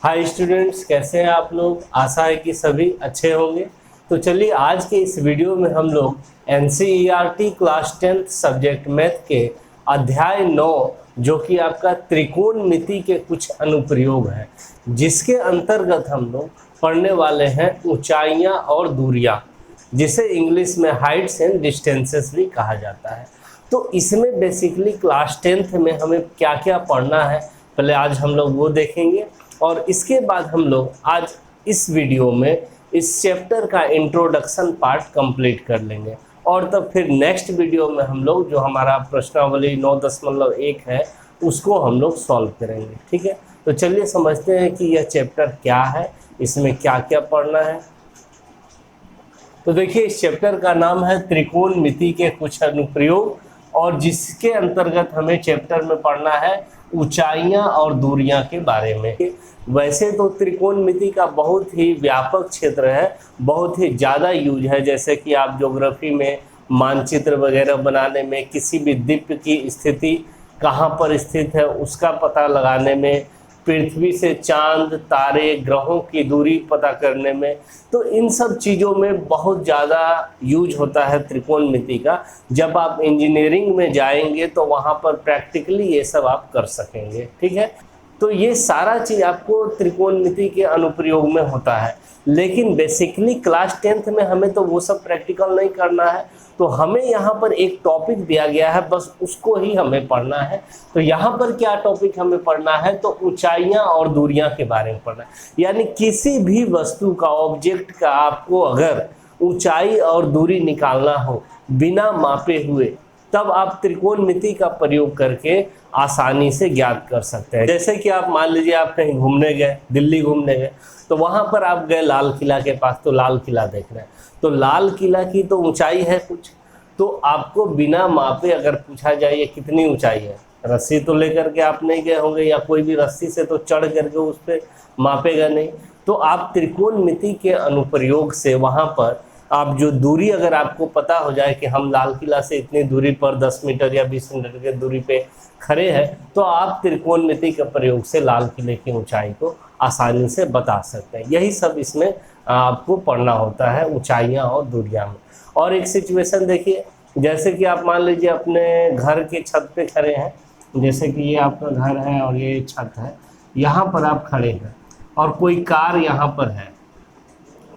Hi students, कैसे हैं आप लोग। आशा है कि सभी अच्छे होंगे। तो चलिए आज के इस वीडियो में हम लोग NCERT class 10th subject math के अध्याय 9 जो कि आपका त्रिकोणमिति के कुछ अनुप्रयोग हैं, जिसके अंतर्गत हम लोग पढ़ने वाले हैं ऊंचाइयां और दूरियां, जिसे इंग्लिश में हाइट्स एंड डिस्टेंसेस भी कहा जाता है। तो इसमें बेसिकली क्लास 10th में हमें क्या क्या पढ़ना है, पहले आज हम लोग वो देखेंगे और इसके बाद हम लोग आज इस वीडियो में इस चैप्टर का इंट्रोडक्शन पार्ट कंप्लीट कर लेंगे और तब फिर नेक्स्ट वीडियो में हम लोग जो हमारा प्रश्नावली 9.1 है उसको हम लोग सॉल्व करेंगे। ठीक है, तो चलिए समझते हैं कि यह चैप्टर क्या है, इसमें क्या क्या पढ़ना है। तो देखिए, इस चैप्टर का नाम है त्रिकोणमिति के कुछ अनुप्रयोग और जिसके अंतर्गत हमें चैप्टर में पढ़ना है ऊंचाइयां और दूरियां के बारे में। वैसे तो त्रिकोणमिति का बहुत ही व्यापक क्षेत्र है, बहुत ही ज़्यादा यूज है। जैसे कि आप ज्योग्राफी में मानचित्र वगैरह बनाने में, किसी भी द्वीप की स्थिति कहाँ पर स्थित है उसका पता लगाने में, पृथ्वी से चांद, तारे, ग्रहों की दूरी पता करने में, तो इन सब चीज़ों में बहुत ज़्यादा यूज होता है त्रिकोणमिति का। जब आप इंजीनियरिंग में जाएंगे तो वहाँ पर प्रैक्टिकली ये सब आप कर सकेंगे। ठीक है, तो ये सारा चीज़ आपको त्रिकोणमिति के अनुप्रयोग में होता है, लेकिन बेसिकली क्लास 10th में हमें तो वो सब प्रैक्टिकल नहीं करना है। तो हमें यहाँ पर एक टॉपिक दिया गया है, बस उसको ही हमें पढ़ना है। तो यहाँ पर क्या टॉपिक हमें पढ़ना है, तो ऊंचाइयाँ और दूरियाँ के बारे में पढ़ना है। यानी किसी भी वस्तु का, ऑब्जेक्ट का आपको अगर ऊंचाई और दूरी निकालना हो बिना मापे हुए, तब आप त्रिकोणमिति का प्रयोग करके आसानी से ज्ञात कर सकते हैं। जैसे कि आप मान लीजिए आप कहीं घूमने गए, दिल्ली घूमने गए, तो वहाँ पर आप गए लाल किला के पास, तो लाल किला देख रहे हैं, तो लाल किला की तो ऊंचाई है कुछ, तो आपको बिना मापे अगर पूछा जाए ये कितनी ऊंचाई है, रस्सी तो लेकर के आप नहीं गए होंगे या कोई भी रस्सी से तो चढ़ करके उस पर मापेगा नहीं। तो आप त्रिकोणमिति के अनुप्रयोग से वहाँ पर आप जो दूरी अगर आपको पता हो जाए कि हम लाल किला से इतनी दूरी पर 10 मीटर या 20 मीटर की दूरी पे खड़े हैं, तो आप त्रिकोणमिति के प्रयोग से लाल किले की ऊंचाई को आसानी से बता सकते हैं। यही सब इसमें आपको पढ़ना होता है ऊंचाइयां और दूरियां में। और एक सिचुएशन देखिए, जैसे कि आप मान लीजिए अपने घर के छत पे खड़े हैं, जैसे कि ये आपका घर है और ये छत है, यहाँ पर आप खड़े हैं और कोई कार यहाँ पर है।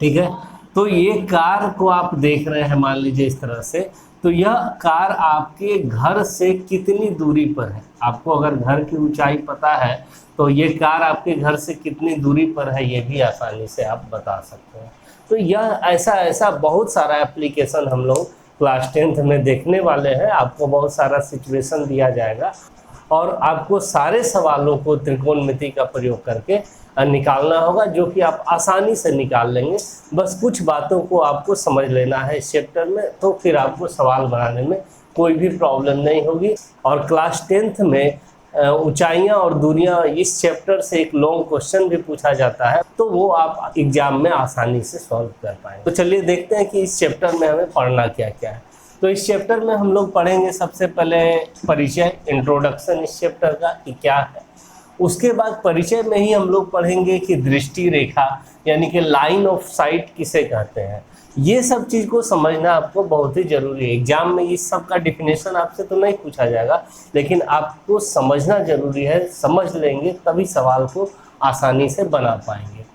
ठीक है, तो ये कार को आप देख रहे हैं मान लीजिए इस तरह से, तो यह कार आपके घर से कितनी दूरी पर है। आपको अगर घर की ऊंचाई पता है तो ये कार आपके घर से कितनी दूरी पर है ये भी आसानी से आप बता सकते हैं। तो यह ऐसा बहुत सारा एप्लीकेशन हम लोग क्लास 10th में देखने वाले हैं। आपको बहुत सारा सिचुएशन दिया जाएगा और आपको सारे सवालों को त्रिकोणमिति का प्रयोग करके निकालना होगा, जो कि आप आसानी से निकाल लेंगे। बस कुछ बातों को आपको समझ लेना है इस चैप्टर में, तो फिर आपको सवाल बनाने में कोई भी प्रॉब्लम नहीं होगी। और क्लास 10th में ऊंचाइयां और दूरियां इस चैप्टर से एक लॉन्ग क्वेश्चन भी पूछा जाता है, तो वो आप एग्जाम में आसानी से सॉल्व कर पाएंगे। तो चलिए देखते हैं कि इस चैप्टर में हमें पढ़ना क्या क्या है। तो इस चैप्टर में हम लोग पढ़ेंगे सबसे पहले परिचय, इंट्रोडक्शन इस चैप्टर का कि क्या है। उसके बाद परिचय में ही हम लोग पढ़ेंगे कि दृष्टि रेखा यानी कि लाइन ऑफ साइट किसे कहते हैं। ये सब चीज़ को समझना आपको बहुत ही जरूरी है। एग्जाम में इस सब का डिफिनेशन आपसे तो नहीं पूछा जाएगा, लेकिन आपको समझना जरूरी है। समझ लेंगे तभी सवाल को आसानी से बना पाएंगे।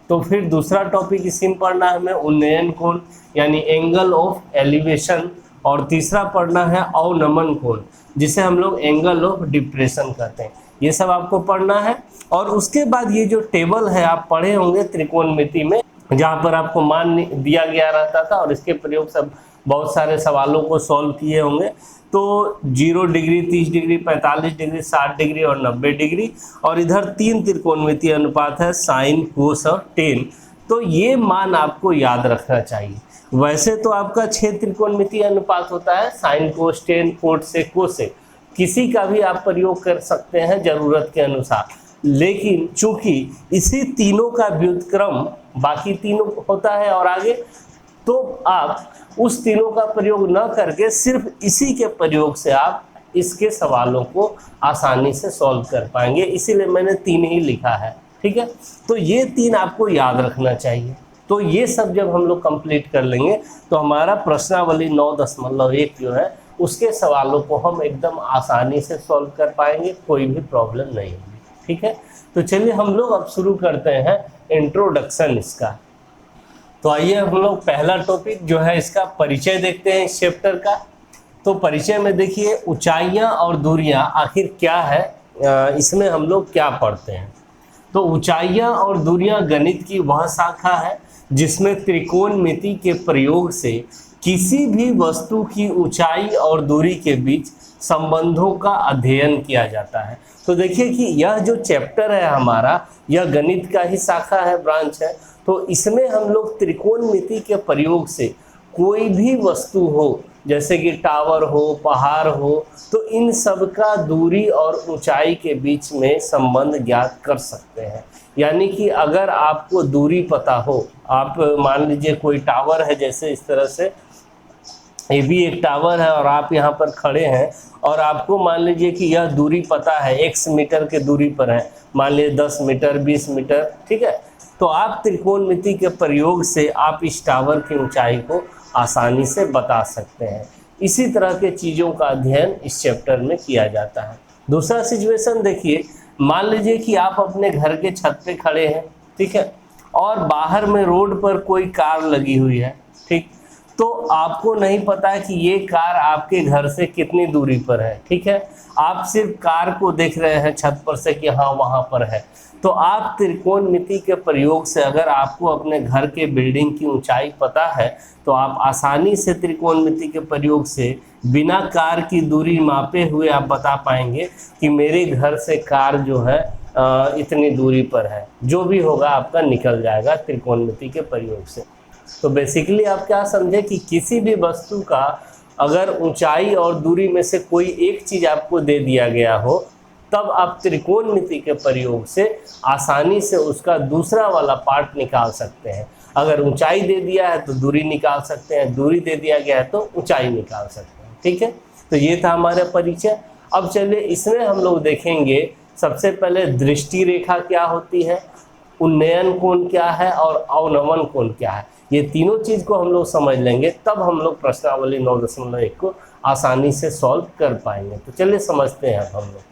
तो फिर दूसरा टॉपिक इसी में पढ़ना है हमें उन्नयन कोण यानी एंगल ऑफ एलिवेशन, और तीसरा पढ़ना है अवनमन कोण जिसे हम लोग एंगल ऑफ डिप्रेशन कहते हैं। ये सब आपको पढ़ना है। और उसके बाद ये जो टेबल है आप पढ़े होंगे त्रिकोणमिति में, जहाँ पर आपको मान दिया गया रहता था और इसके प्रयोग से बहुत सारे सवालों को सॉल्व किए होंगे। तो 0 डिग्री, 30 डिग्री, 45 डिग्री, 60 डिग्री और 90 डिग्री, और इधर 3 त्रिकोणमितीय अनुपात है, साइन, कोस और टेन। तो ये मान आपको याद रखना चाहिए। वैसे तो आपका 6 त्रिकोणमितीय अनुपात होता है, साइन, कोस, टेन, कोट से, कोस से, किसी का भी आप प्रयोग कर सकते हैं ज़रूरत के अनुसार। लेकिन चूंकि इसी तीनों का व्युत्क्रम बाकी तीनों होता है और आगे, तो आप उस तीनों का प्रयोग न करके सिर्फ इसी के प्रयोग से आप इसके सवालों को आसानी से सॉल्व कर पाएंगे। इसीलिए मैंने 3 ही लिखा है। ठीक है। तो ये 3 आपको याद रखना चाहिए। तो ये सब जब हम लोग कंप्लीट कर लेंगे तो हमारा प्रश्नावली 9.1 जो है उसके सवालों को हम एकदम आसानी से सॉल्व कर पाएंगे, कोई भी प्रॉब्लम नहीं होगी, ठीक है। तो चलिए हम लोग अब शुरू करते हैं इंट्रोडक्शन इसका। तो आइए हम लोग पहला टॉपिक जो है इसका परिचय देखते हैं इस चैप्टर का। तो परिचय में देखिए ऊंचाइयां और दूरियां आखिर क्या है, इसमें हम लोग क्या पढ़ते हैं। तो ऊंचाइयां और दूरियां गणित की वह शाखा है जिसमें त्रिकोणमिति के प्रयोग से किसी भी वस्तु की ऊंचाई और दूरी के बीच संबंधों का अध्ययन किया जाता है। तो देखिए कि यह जो चैप्टर है हमारा, यह गणित का ही शाखा है, ब्रांच है। तो इसमें हम लोग त्रिकोणमिति के प्रयोग से कोई भी वस्तु हो, जैसे कि टावर हो, पहाड़ हो, तो इन सब का दूरी और ऊंचाई के बीच में संबंध ज्ञात कर सकते हैं। यानी कि अगर आपको दूरी पता हो, आप मान लीजिए कोई टावर है, जैसे इस तरह से ये भी एक टावर है और आप यहाँ पर खड़े हैं और आपको मान लीजिए कि यह दूरी पता है, x मीटर के दूरी पर है, मान लीजिए 10 मीटर 20 मीटर, ठीक है। तो आप त्रिकोणमिति के प्रयोग से आप इस टावर की ऊंचाई को आसानी से बता सकते हैं। इसी तरह के चीज़ों का अध्ययन इस चैप्टर में किया जाता है। दूसरा सिचुएशन देखिए, मान लीजिए कि आप अपने घर के छत पे खड़े हैं, ठीक है, और बाहर में रोड पर कोई कार लगी हुई है, ठीक। तो आपको नहीं पता कि ये कार आपके घर से कितनी दूरी पर है, ठीक है। आप सिर्फ कार को देख रहे हैं छत पर से कि हाँ वहाँ पर है। तो आप त्रिकोणमिति के प्रयोग से अगर आपको अपने घर के बिल्डिंग की ऊंचाई पता है तो आप आसानी से त्रिकोणमिति के प्रयोग से बिना कार की दूरी मापे हुए आप बता पाएंगे कि मेरे घर से कार जो है इतनी दूरी पर है। जो भी होगा आपका निकल जाएगा त्रिकोणमिति के प्रयोग से। तो बेसिकली आप क्या समझे कि किसी भी वस्तु का अगर ऊंचाई और दूरी में से कोई एक चीज़ आपको दे दिया गया हो, तब आप त्रिकोणमिति के प्रयोग से आसानी से उसका दूसरा वाला पार्ट निकाल सकते हैं। अगर ऊंचाई दे दिया है तो दूरी निकाल सकते हैं, दूरी दे दिया गया है तो ऊंचाई निकाल सकते हैं, ठीक है। तो ये था हमारा परिचय। अब चलिए इसमें हम लोग देखेंगे सबसे पहले दृष्टि रेखा क्या होती है, उन्नयन कोण क्या है और अवनमन कोण क्या है। ये तीनों चीज़ को हम लोग समझ लेंगे, तब हम लोग प्रश्नावली 9.1 को आसानी से सॉल्व कर पाएंगे। तो चलिए समझते हैं अब हम लोग।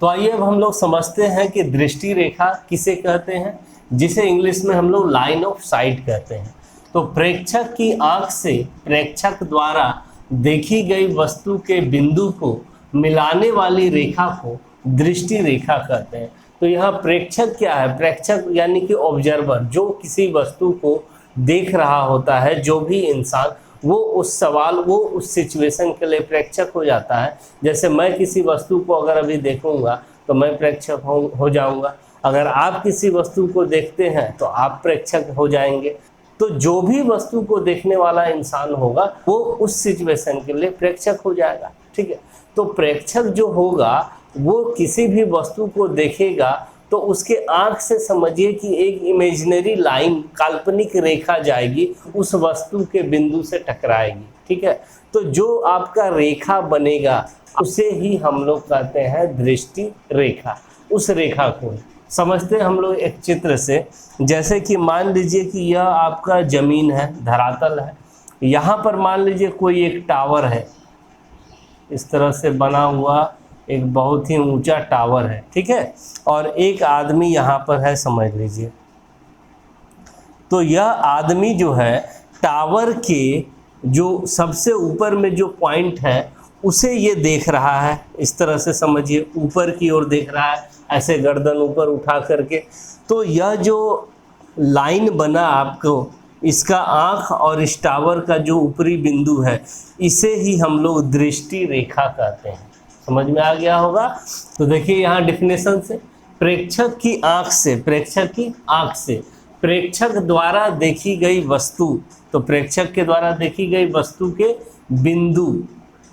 तो आइए अब हम लोग समझते हैं कि दृष्टि रेखा किसे कहते हैं, जिसे इंग्लिश में हम लोग लाइन ऑफ साइट कहते हैं। तो प्रेक्षक की आंख से प्रेक्षक द्वारा देखी गई वस्तु के बिंदु को मिलाने वाली रेखा को दृष्टि रेखा कहते हैं। तो यहाँ प्रेक्षक क्या है, प्रेक्षक यानी कि ऑब्जर्वर, जो किसी वस्तु को देख रहा होता है, जो भी इंसान, वो उस सवाल, वो उस सिचुएशन के लिए प्रेक्षक हो जाता है। जैसे मैं किसी वस्तु को अगर अभी देखूंगा तो मैं प्रेक्षक हो जाऊंगा, अगर आप किसी वस्तु को देखते हैं तो आप प्रेक्षक हो जाएंगे। तो जो भी वस्तु को देखने वाला इंसान होगा वो उस सिचुएशन के लिए प्रेक्षक हो जाएगा, ठीक है। तो प्रेक्षक जो होगा वो किसी भी वस्तु को देखेगा तो उसके आंख से समझिए कि एक इमेजिनरी लाइन, काल्पनिक रेखा जाएगी, उस वस्तु के बिंदु से टकराएगी, ठीक है। तो जो आपका रेखा बनेगा उसे ही हम लोग कहते हैं दृष्टि रेखा। उस रेखा को समझते हैं हम लोग एक चित्र से। जैसे कि मान लीजिए कि यह आपका ज़मीन है, धरातल है, यहाँ पर मान लीजिए कोई एक टावर है, इस तरह से बना हुआ एक बहुत ही ऊंचा टावर है, ठीक है, और एक आदमी यहाँ पर है, समझ लीजिए। तो यह आदमी जो है टावर के जो सबसे ऊपर में जो पॉइंट है उसे ये देख रहा है, इस तरह से समझिए, ऊपर की ओर देख रहा है, ऐसे गर्दन ऊपर उठा करके। तो यह जो लाइन बना आपको, इसका आँख और इस टावर का जो ऊपरी बिंदु है, इसे ही हम लोग दृष्टि रेखा कहते हैं। समझ में आ गया होगा। तो देखिए यहाँ डेफिनेशन से, प्रेक्षक की आँख से, प्रेक्षक की आँख से प्रेक्षक द्वारा देखी गई वस्तु, तो प्रेक्षक के द्वारा देखी गई वस्तु के बिंदु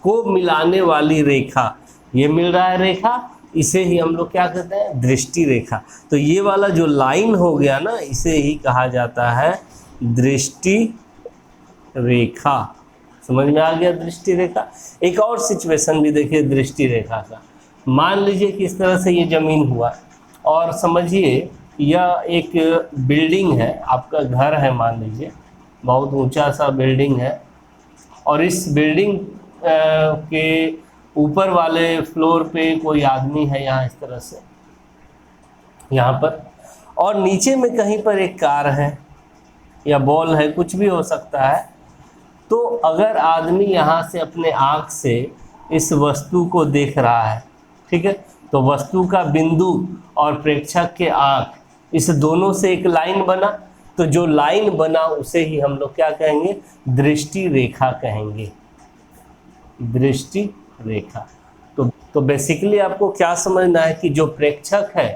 को मिलाने वाली रेखा, ये मिल रहा है रेखा, इसे ही हम लोग क्या कहते हैं, दृष्टि रेखा। तो ये वाला जो लाइन हो गया ना, इसे ही कहा जाता है दृष्टि रेखा। समझ में आ गया दृष्टि रेखा। एक और सिचुएशन भी देखिए दृष्टि रेखा का। मान लीजिए कि इस तरह से ये जमीन हुआ और समझिए यह एक बिल्डिंग है, आपका घर है मान लीजिए, बहुत ऊंचा सा बिल्डिंग है, और इस बिल्डिंग के ऊपर वाले फ्लोर पे कोई आदमी है यहाँ इस तरह से, यहाँ पर, और नीचे में कहीं पर एक कार है या बॉल है, कुछ भी हो सकता है। तो अगर आदमी यहाँ से अपने आँख से इस वस्तु को देख रहा है, ठीक है, तो वस्तु का बिंदु और प्रेक्षक के आँख, इस दोनों से एक लाइन बना, तो जो लाइन बना उसे ही हम लोग क्या कहेंगे, दृष्टि रेखा कहेंगे, दृष्टि रेखा। तो बेसिकली आपको क्या समझना है कि जो प्रेक्षक है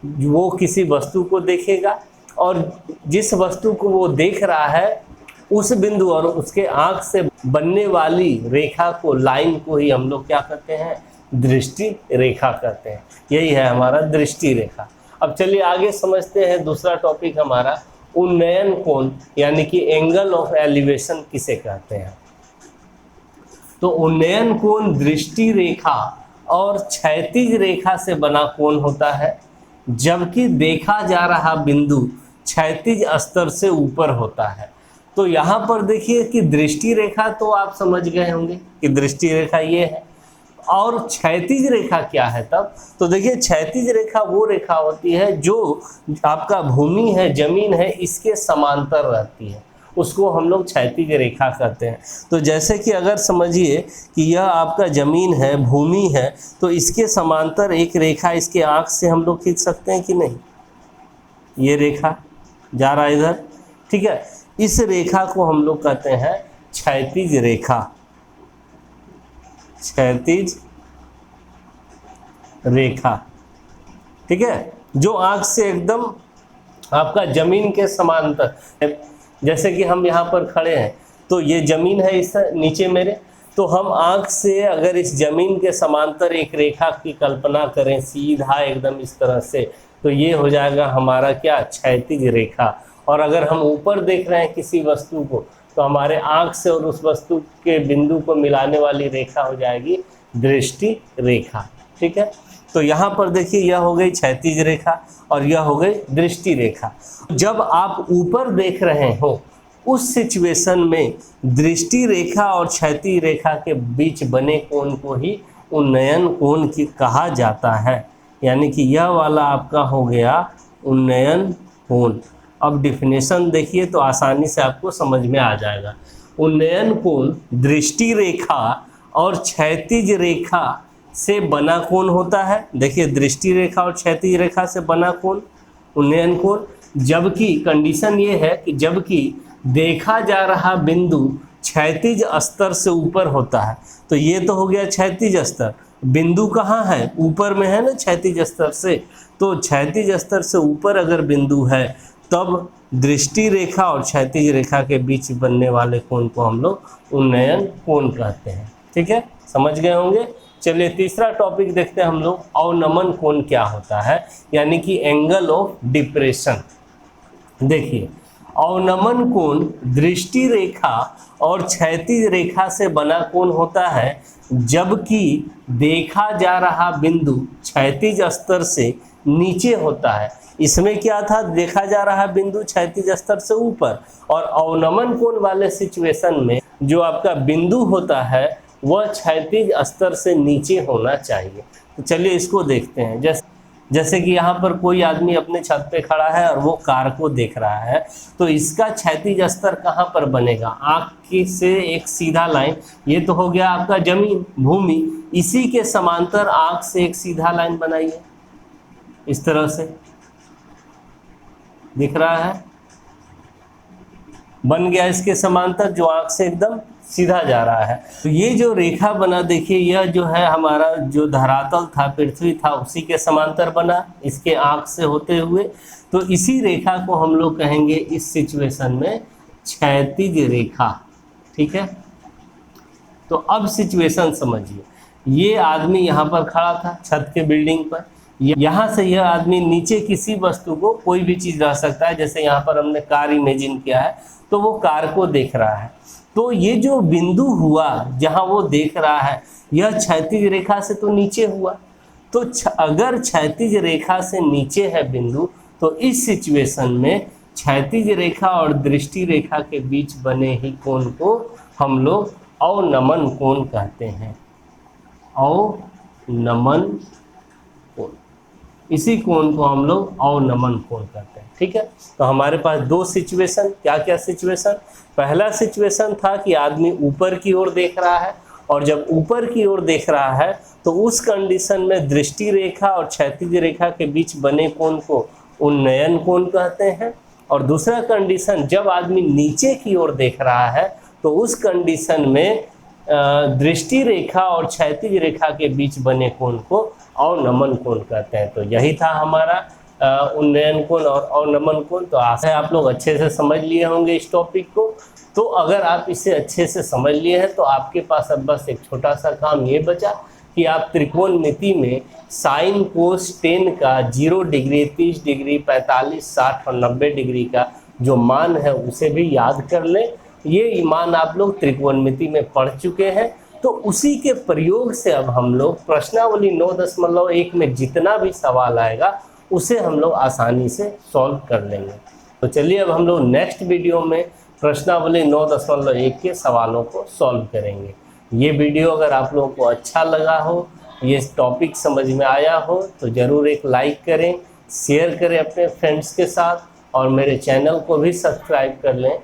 वो किसी वस्तु को देखेगा, और जिस वस्तु को वो देख रहा है उस बिंदु और उसके आँख से बनने वाली रेखा को, लाइन को ही हम लोग क्या करते हैं, दृष्टि रेखा कहते हैं। यही है हमारा दृष्टि रेखा। अब चलिए आगे समझते हैं दूसरा टॉपिक हमारा, उन्नयन कोण, यानी कि एंगल ऑफ एलिवेशन किसे कहते हैं। तो उन्नयन कोण दृष्टि रेखा और क्षैतिज रेखा से बना कोण होता है, जबकि देखा जा रहा बिंदु क्षैतिज स्तर से ऊपर होता है। तो यहाँ पर देखिए कि दृष्टि रेखा तो आप समझ गए होंगे कि दृष्टि रेखा ये है, और क्षैतिज रेखा क्या है तब। तो देखिए क्षैतिज रेखा वो रेखा होती है जो आपका भूमि है, जमीन है, इसके समांतर रहती है, उसको हम लोग क्षैतिज रेखा कहते हैं। तो जैसे कि अगर समझिए कि यह आपका ज़मीन है, भूमि है, तो इसके समांतर एक रेखा इसके आँख से हम लोग खींच सकते हैं कि नहीं, ये रेखा जा रहा है इधर, ठीक है, इस रेखा को हम लोग कहते हैं क्षैतिज रेखा, क्षैतिज रेखा, ठीक है, जो आँख से एकदम आपका जमीन के समांतर। जैसे कि हम यहाँ पर खड़े हैं, तो ये ज़मीन है इस नीचे मेरे, तो हम आँख से अगर इस ज़मीन के समांतर एक रेखा की कल्पना करें सीधा एकदम इस तरह से, तो ये हो जाएगा हमारा क्या, क्षैतिज रेखा। और अगर हम ऊपर देख रहे हैं किसी वस्तु को, तो हमारे आँख से और उस वस्तु के बिंदु को मिलाने वाली रेखा हो जाएगी दृष्टि रेखा, ठीक है। तो यहाँ पर देखिए यह हो गई क्षैतिज रेखा और यह हो गई दृष्टि रेखा। जब आप ऊपर देख रहे हो उस सिचुएशन में दृष्टि रेखा और क्षैतिज रेखा के बीच बने कोण को ही उन्नयन कोण की कहा जाता है, यानी कि यह वाला आपका हो गया उन्नयन कोण। अब डिफिनेशन देखिए तो आसानी से आपको समझ में आ जाएगा। उन्नयन कोण दृष्टि रेखा और क्षैतिज रेखा से बना कोण होता है। देखिए दृष्टि रेखा और क्षैतिज रेखा से बना कोण उन्नयन कोण, जबकि कंडीशन ये है कि जबकि देखा जा रहा बिंदु क्षैतिज स्तर से ऊपर होता है। तो ये तो हो गया क्षैतिज स्तर, बिंदु कहाँ है, ऊपर में है ना क्षैतिज स्तर से, तो क्षैतिज स्तर से ऊपर अगर बिंदु है तब दृष्टि रेखा और क्षैतिज रेखा के बीच बनने वाले कोण को हम लोग उन्नयन कोण कहते हैं, ठीक है, समझ गए होंगे। चलिए तीसरा टॉपिक देखते हैं हम लोग, अवनमन कोण क्या होता है, यानी कि एंगल ऑफ डिप्रेशन। देखिए अवनमन कोण दृष्टि रेखा और क्षैतिज रेखा से बना कोण होता है, जबकि देखा जा रहा बिंदु क्षैतिज स्तर से नीचे होता है। इसमें क्या था, देखा जा रहा बिंदु क्षैतिज स्तर से ऊपर, और अवनमन कोण वाले सिचुएशन में जो आपका बिंदु होता है वह क्षैतिज स्तर से नीचे होना चाहिए। तो चलिए इसको देखते हैं। जैसे कि यहाँ पर कोई आदमी अपने छत पे खड़ा है और वो कार को देख रहा है, तो इसका क्षैतिज स्तर कहाँ पर बनेगा, आँख से एक सीधा लाइन, ये तो हो गया आपका जमीन, भूमि, इसी के समांतर आँख से एक सीधा लाइन बनाइए, इस तरह से दिख रहा है, बन गया इसके समांतर, जो आँख से एकदम सीधा जा रहा है। तो ये जो रेखा बना देखिए, यह जो है हमारा जो धरातल था, पृथ्वी था, उसी के समांतर बना इसके आँख से होते हुए। तो इसी रेखा को हम लोग कहेंगे इस सिचुएशन में क्षैतिज रेखा, ठीक है। तो अब सिचुएशन समझिए, ये आदमी यहाँ पर खड़ा था छत के बिल्डिंग पर, यहाँ से यह आदमी नीचे किसी वस्तु को, कोई भी चीज़ रह सकता है, जैसे यहाँ पर हमने कार इमेजिन किया है, तो वो कार को देख रहा है। तो ये जो बिंदु हुआ जहाँ वो देख रहा है, यह क्षैतिज रेखा से तो नीचे हुआ, तो अगर क्षैतिज रेखा से नीचे है बिंदु तो इस सिचुएशन में क्षैतिज रेखा और दृष्टि रेखा के बीच बने ही कोण को हम लोग अवनमन कोण कहते हैं। अवनमन कोण, इसी कोण को हम लोग अवनमन कोण कहते हैं। ठीक है, तो हमारे पास दो सिचुएशन, क्या क्या सिचुएशन? पहला सिचुएशन था कि आदमी ऊपर की ओर देख रहा है, और जब ऊपर की ओर देख रहा है तो उस कंडीशन में दृष्टि रेखा और क्षैतिज रेखा के बीच बने कोण को उन्नयन कोण कहते हैं। और दूसरा कंडीशन, जब आदमी नीचे की ओर देख रहा है तो उस कंडीशन में दृष्टि रेखा और क्षैतिज रेखा के बीच बने कोण को अवनमन कोण कहते हैं। तो यही था हमारा उन्नयन कोण और अवनमन कोण। तो आशा है आप लोग अच्छे से समझ लिए होंगे इस टॉपिक को। तो अगर आप इसे अच्छे से समझ लिए हैं तो आपके पास अब बस एक छोटा सा काम ये बचा कि आप त्रिकोणमिति में साइन कोस 10 का 0 डिग्री, 30 डिग्री, 45, 60 और 90 डिग्री का जो मान है उसे भी याद कर लें। ये मान आप लोग त्रिकोणमिति में पढ़ चुके हैं। तो उसी के प्रयोग से अब हम लोग प्रश्नावली 9.1 में जितना भी सवाल आएगा उसे हम लोग आसानी से सॉल्व कर लेंगे। तो चलिए अब हम लोग नेक्स्ट वीडियो में प्रश्नावली 9.1 के सवालों को सॉल्व करेंगे। ये वीडियो अगर आप लोगों को अच्छा लगा हो, ये टॉपिक समझ में आया हो तो ज़रूर एक लाइक करें, शेयर करें अपने फ्रेंड्स के साथ और मेरे चैनल को भी सब्सक्राइब कर लें